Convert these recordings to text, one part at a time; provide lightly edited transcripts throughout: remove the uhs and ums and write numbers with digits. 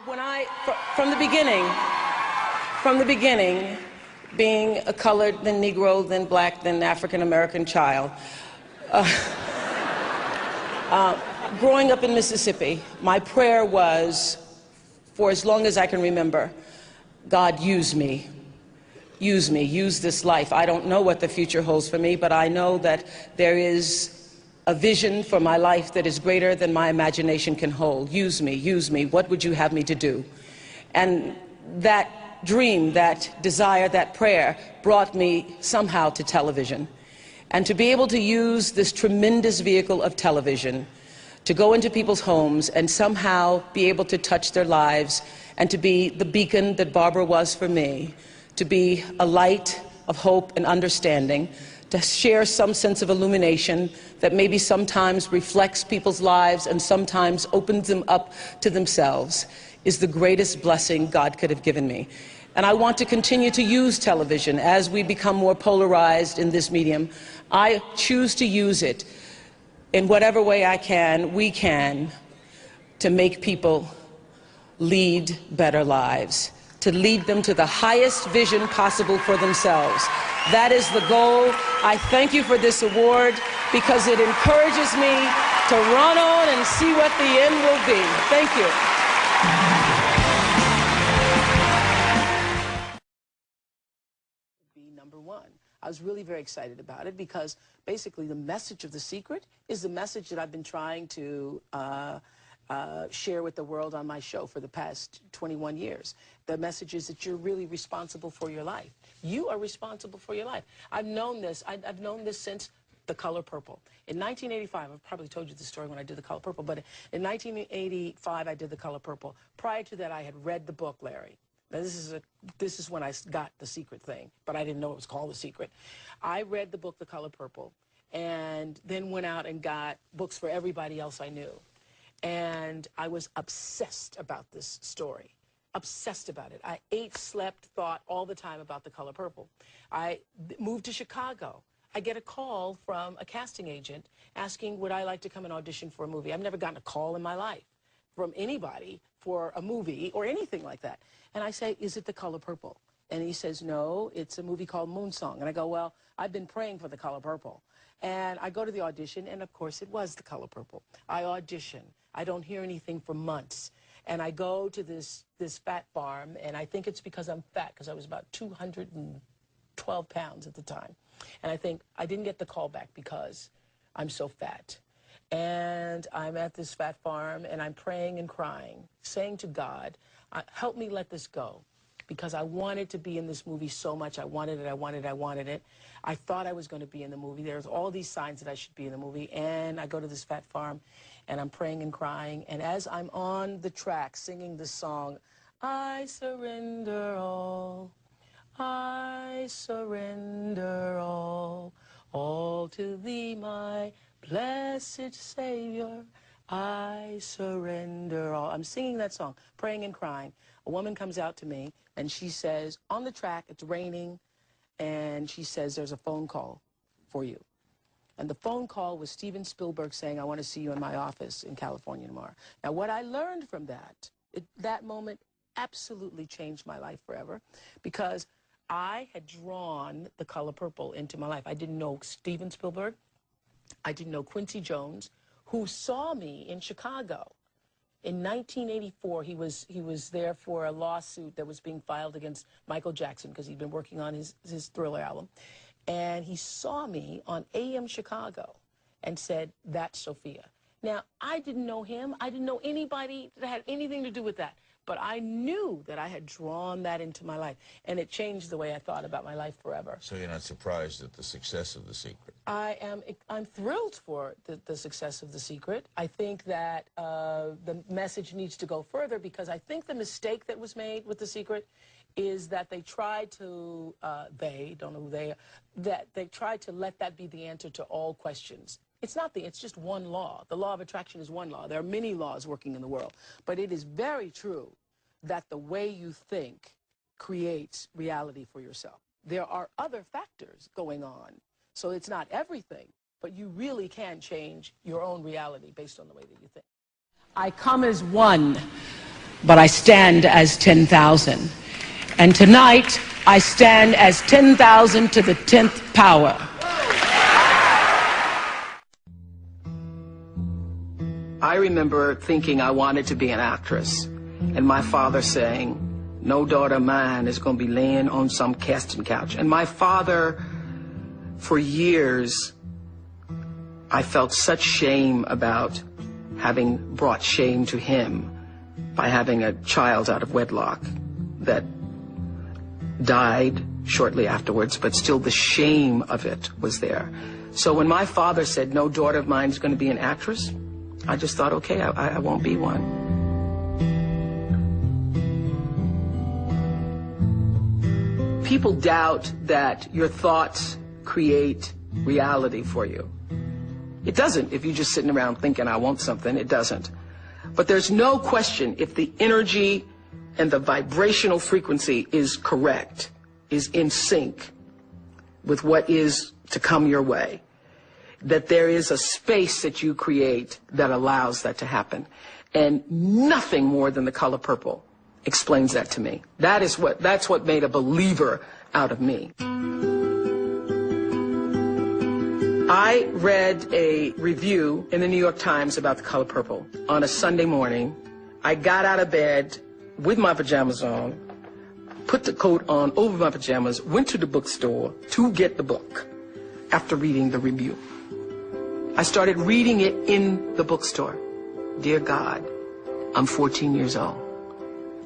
From the beginning, being a colored, then Negro, then black, then African-American child, growing up in Mississippi, my prayer was, for as long as I can remember, God, use me. Use me, use this life. I don't know what the future holds for me, but I know that there is a vision for my life that is greater than my imagination can hold. Use me, use me. What would you have me to do? And that dream, that desire, that prayer brought me somehow to television. And to be able to use this tremendous vehicle of television to go into people's homes and somehow be able to touch their lives and to be the beacon that Barbara was for me, to be a light of hope and understanding, to share some sense of illumination that maybe sometimes reflects people's lives and sometimes opens them up to themselves, is the greatest blessing God could have given me. And I want to continue to use television as we become more polarized in this medium. I choose to use it in whatever way I can, we can, to make people lead better lives, to lead them to the highest vision possible for themselves. That is the goal. I thank you for this award because it encourages me to run on and see what the end will be. Thank you. Number one. I was really very excited about it because basically the message of The Secret is the message that I've been trying to share with the world on my show for the past 21 years. The message is that you're really responsible for your life. You are responsible for your life. I've known this. I've known this since The Color Purple. In 1985, I've probably told you the story when I did The Color Purple, but in 1985 I did The Color Purple. Prior to that, I had read the book, Larry. Now, this is when I got The Secret thing, but I didn't know it was called The Secret. I read the book, The Color Purple, and then went out and got books for everybody else I knew. And I was obsessed about this story, obsessed about it. I ate, slept, thought all the time about The Color Purple. I moved to Chicago. I get a call from a casting agent asking, would I like to come and audition for a movie? I've never gotten a call in my life from anybody for a movie or anything like that. And I say, is it The Color Purple? And he says, no, it's a movie called Moonsong. And I go, well, I've been praying for The Color Purple. And I go to the audition, and of course it was The Color Purple. I audition. I don't hear anything for months. And I go to this fat farm, and I think it's because I'm fat, because I was about 212 pounds at the time. And I think I didn't get the call back because I'm so fat. And I'm at this fat farm, and I'm praying and crying, saying to God, help me let this go, because I wanted to be in this movie so much. I wanted it, I wanted it, I wanted it. I thought I was going to be in the movie. There's all these signs that I should be in the movie. And I go to this fat farm, and I'm praying and crying. And as I'm on the track singing this song, I surrender all, I surrender all to thee, my blessed Savior, I surrender all. I'm singing that song, praying and crying. A woman comes out to me, and she says, on the track, it's raining, and she says, there's a phone call for you. And the phone call was Steven Spielberg saying, I want to see you in my office in California tomorrow. Now, what I learned from that, that moment absolutely changed my life forever, because I had drawn The Color Purple into my life. I didn't know Steven Spielberg. I didn't know Quincy Jones, who saw me in Chicago. In 1984, he was there for a lawsuit that was being filed against Michael Jackson because he'd been working on his Thriller album. And he saw me on AM Chicago and said, that's Sophia. Now, I didn't know him. I didn't know anybody that had anything to do with that. But I knew that I had drawn that into my life, and it changed the way I thought about my life forever. So you're not surprised at the success of The Secret? I'm thrilled for the success of The Secret. I think that the message needs to go further, because I think the mistake that was made with The Secret is that they tried to, don't know who they are, that they tried to let that be the answer to all questions. It's just one law. The law of attraction is one law. There are many laws working in the world. But it is very true that the way you think creates reality for yourself. There are other factors going on. So it's not everything, but you really can change your own reality based on the way that you think. I come as one but I stand as 10,000. And tonight, I stand as 10,000 to the 10th power. I remember thinking I wanted to be an actress, and my father saying, no daughter of mine is going to be laying on some casting couch. And my father, for years, I felt such shame about having brought shame to him by having a child out of wedlock that died shortly afterwards, but still the shame of it was there. So when my father said, no daughter of mine is going to be an actress, I just thought, okay, I won't be one. People doubt that your thoughts create reality for you. It doesn't. If you're just sitting around thinking, I want something, it doesn't. But there's no question if the energy and the vibrational frequency is correct, is in sync with what is to come your way, that there is a space that you create that allows that to happen. And nothing more than the color purple explains that to me. That's what made a believer out of me. I read a review in the New York Times about the color purple on a Sunday morning. I got out of bed with my pajamas on, put the coat on over my pajamas, went to the bookstore to get the book after reading the review. I started reading it in the bookstore. Dear God, I'm 14 years old.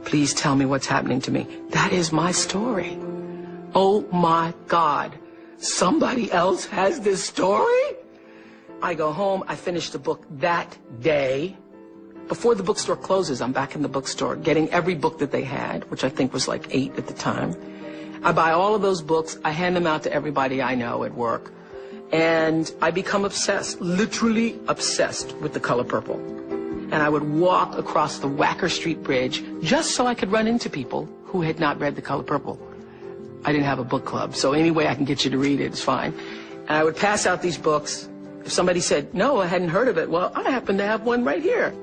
Please tell me what's happening to me. That is my story. Oh my God. Somebody else has this story? I go home, I finish the book that day. Before the bookstore closes, I'm back in the bookstore getting every book that they had, which I think was like 8 at the time. I buy all of those books, I hand them out to everybody I know at work, and I become obsessed, literally obsessed with the color purple. And I would walk across the Wacker Street Bridge just so I could run into people who had not read the color purple. I didn't have a book club, so any way I can get you to read it is fine. And I would pass out these books. If somebody said, no, I hadn't heard of it, well, I happen to have one right here.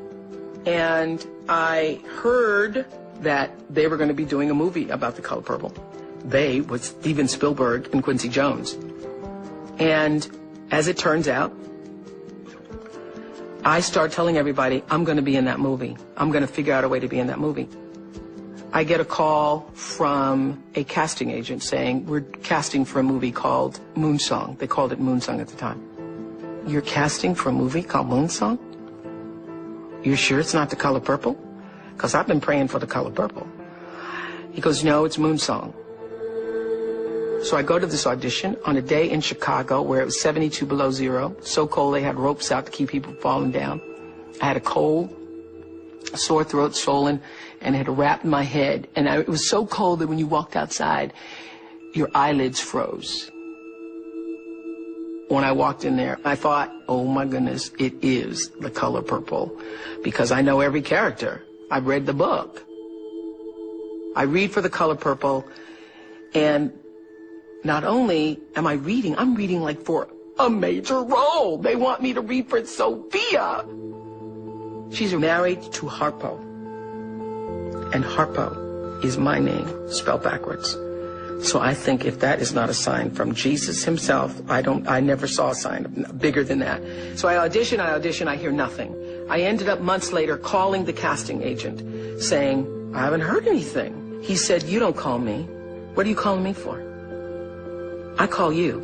And I heard that they were going to be doing a movie about the color purple. They was Steven Spielberg and Quincy Jones. And as it turns out, I start telling everybody, I'm going to be in that movie. I'm going to figure out a way to be in that movie. I get a call from a casting agent saying, we're casting for a movie called Moonsong. They called it Moonsong at the time. You're casting for a movie called Moonsong? You're sure it's not the color purple? Because I've been praying for the color purple. He goes, no, it's Moonsong. So I go to this audition on a day in Chicago where it was 72 below zero. So cold they had ropes out to keep people from falling down. I had a cold, a sore throat, swollen, and it had a wrap in my head. And it was so cold that when you walked outside, your eyelids froze. When I walked in there, I thought, oh my goodness, it is the color purple. Because I know every character. I've read the book. I read for the color purple, and not only am I reading, I'm reading like for a major role. They want me to read for Sophia. She's married to Harpo. And Harpo is my name, spelled backwards. So I think if that is not a sign from Jesus himself, I never saw a sign bigger than that. So I audition, I hear nothing. I ended up months later calling the casting agent saying, I haven't heard anything. He said, you don't call me. What are you calling me for? I call you.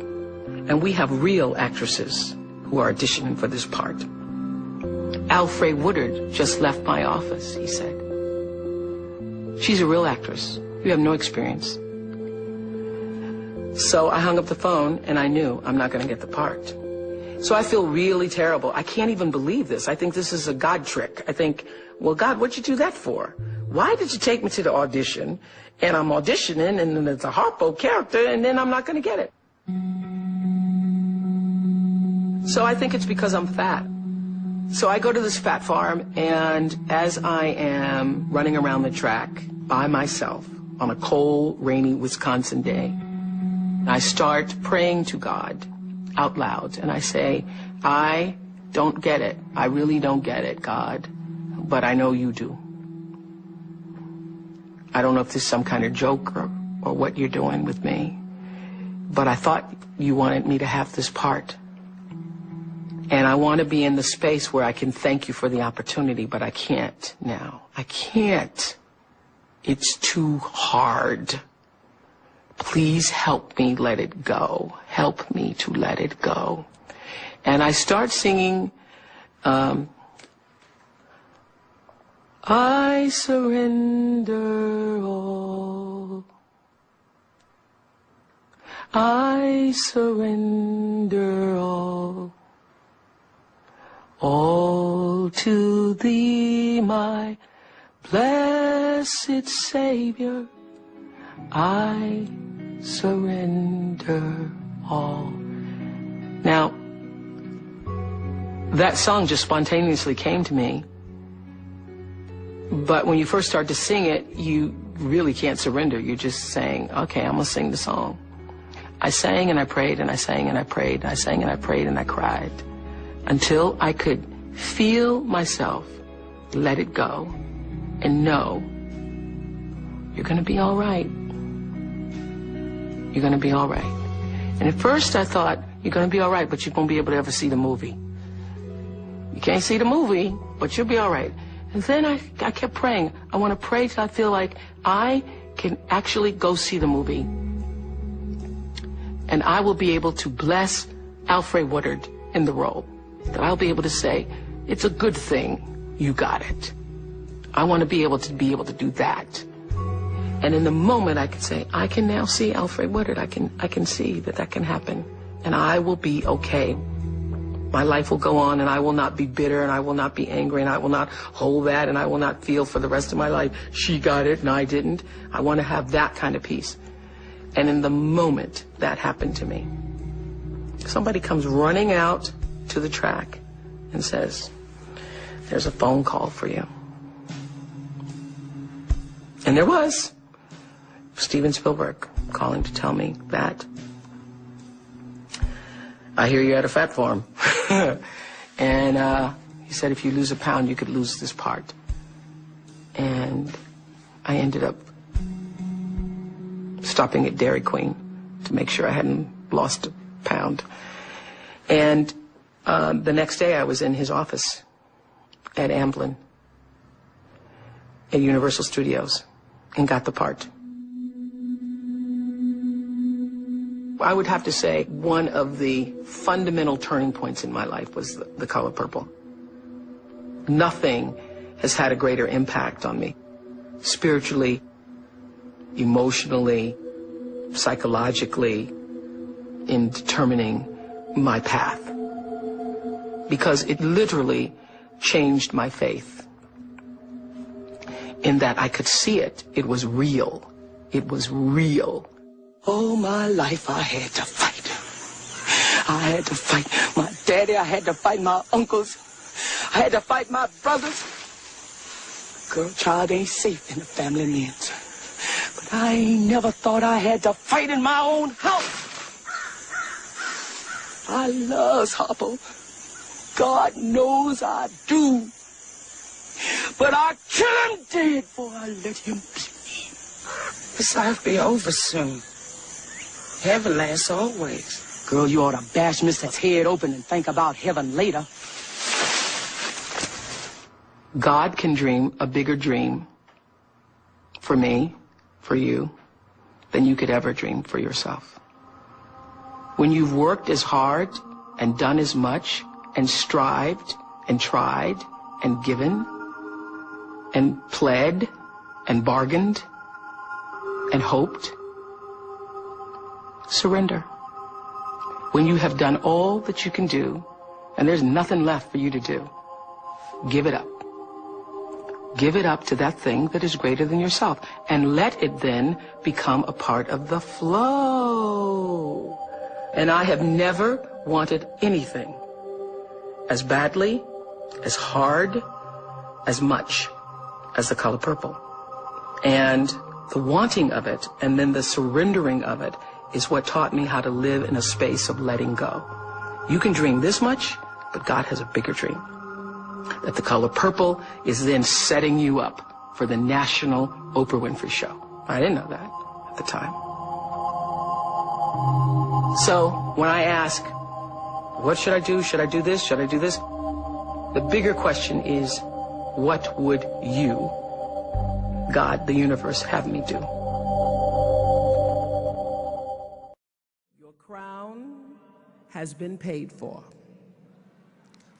And we have real actresses who are auditioning for this part. Alfre Woodard just left my office, he said. She's a real actress. You have no experience. So I hung up the phone, and I knew I'm not going to get the part. So I feel really terrible. I can't even believe this. I think this is a God trick. I think, well, God, what'd you do that for? Why did you take me to the audition, and I'm auditioning, and then it's a Harpo character, and then I'm not going to get it? So I think it's because I'm fat. So I go to this fat farm, and as I am running around the track by myself on a cold, rainy Wisconsin day, I start praying to God out loud, and I say, I don't get it. I really don't get it, God, but I know you do. I don't know if this is some kind of joke or what you're doing with me, but I thought you wanted me to have this part. And I want to be in the space where I can thank you for the opportunity, but I can't now. I can't. It's too hard. Please help me let it go. Help me to let it go. And I start singing, I surrender all. I surrender all. All to thee, my blessed Savior, I surrender all. Now, that song just spontaneously came to me, but when you first start to sing it, you really can't surrender. You're just saying, okay, I'm going to sing the song. I sang and I prayed and I sang and I prayed and I sang and I prayed and I cried until I could feel myself let it go and know you're going to be all right. You're going to be all right. And at first I thought, you're going to be all right, but you won't be able to ever see the movie. You can't see the movie, but you'll be all right. And then I kept praying. I want to pray till I feel like I can actually go see the movie. And I will be able to bless Alfre Woodard in the role. That I'll be able to say, it's a good thing you got it. I want to be able to do that. And in the moment I could say, I can now see Alfre Woodard. I can see that can happen. And I will be okay. My life will go on, and I will not be bitter, and I will not be angry, and I will not hold that, and I will not feel for the rest of my life, she got it and I didn't. I want to have that kind of peace. And in the moment that happened to me, somebody comes running out to the track and says, there's a phone call for you. And there was Steven Spielberg calling to tell me that I hear you had a fat form. And he said, if you lose a pound, you could lose this part. And I ended up stopping at Dairy Queen to make sure I hadn't lost a pound. And the next day I was in his office at Amblin at Universal Studios and got the part. I would have to say one of the fundamental turning points in my life was The Color Purple. Nothing has had a greater impact on me, spiritually, emotionally, psychologically, in determining my path. Because it literally changed my faith in that I could see it. It was real. It was real. All my life I had to fight. I had to fight my daddy. I had to fight my uncles. I had to fight my brothers. Girl, child ain't safe in the family names. But I ain't never thought I had to fight in my own house. I loves Harpo. God knows I do. But I kill him dead before I let him beat me. This life be over soon. Heaven lasts always. Girl, you ought to bash Mr. head open and think about heaven later. God can dream a bigger dream for me, for you, than you could ever dream for yourself. When you've worked as hard and done as much and strived and tried and given and pled and bargained and hoped, surrender. When you have done all that you can do and there's nothing left for you to do, give it up. Give it up to that thing that is greater than yourself and let it then become a part of the flow. And I have never wanted anything as badly, as hard, as much as The Color Purple. And the wanting of it and then the surrendering of it is what taught me how to live in a space of letting go. You can dream this much, but God has a bigger dream. That The Color Purple is then setting you up for the national Oprah Winfrey show. I didn't know that at the time. So when I ask, what should I do? Should I do this? Should I do this? The bigger question is, what would you, God, the universe, have me do? Your crown has been paid for.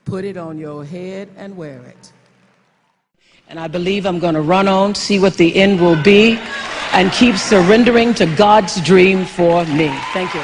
Put it on your head and wear it. And I believe I'm going to run on, see what the end will be, and keep surrendering to God's dream for me. Thank you.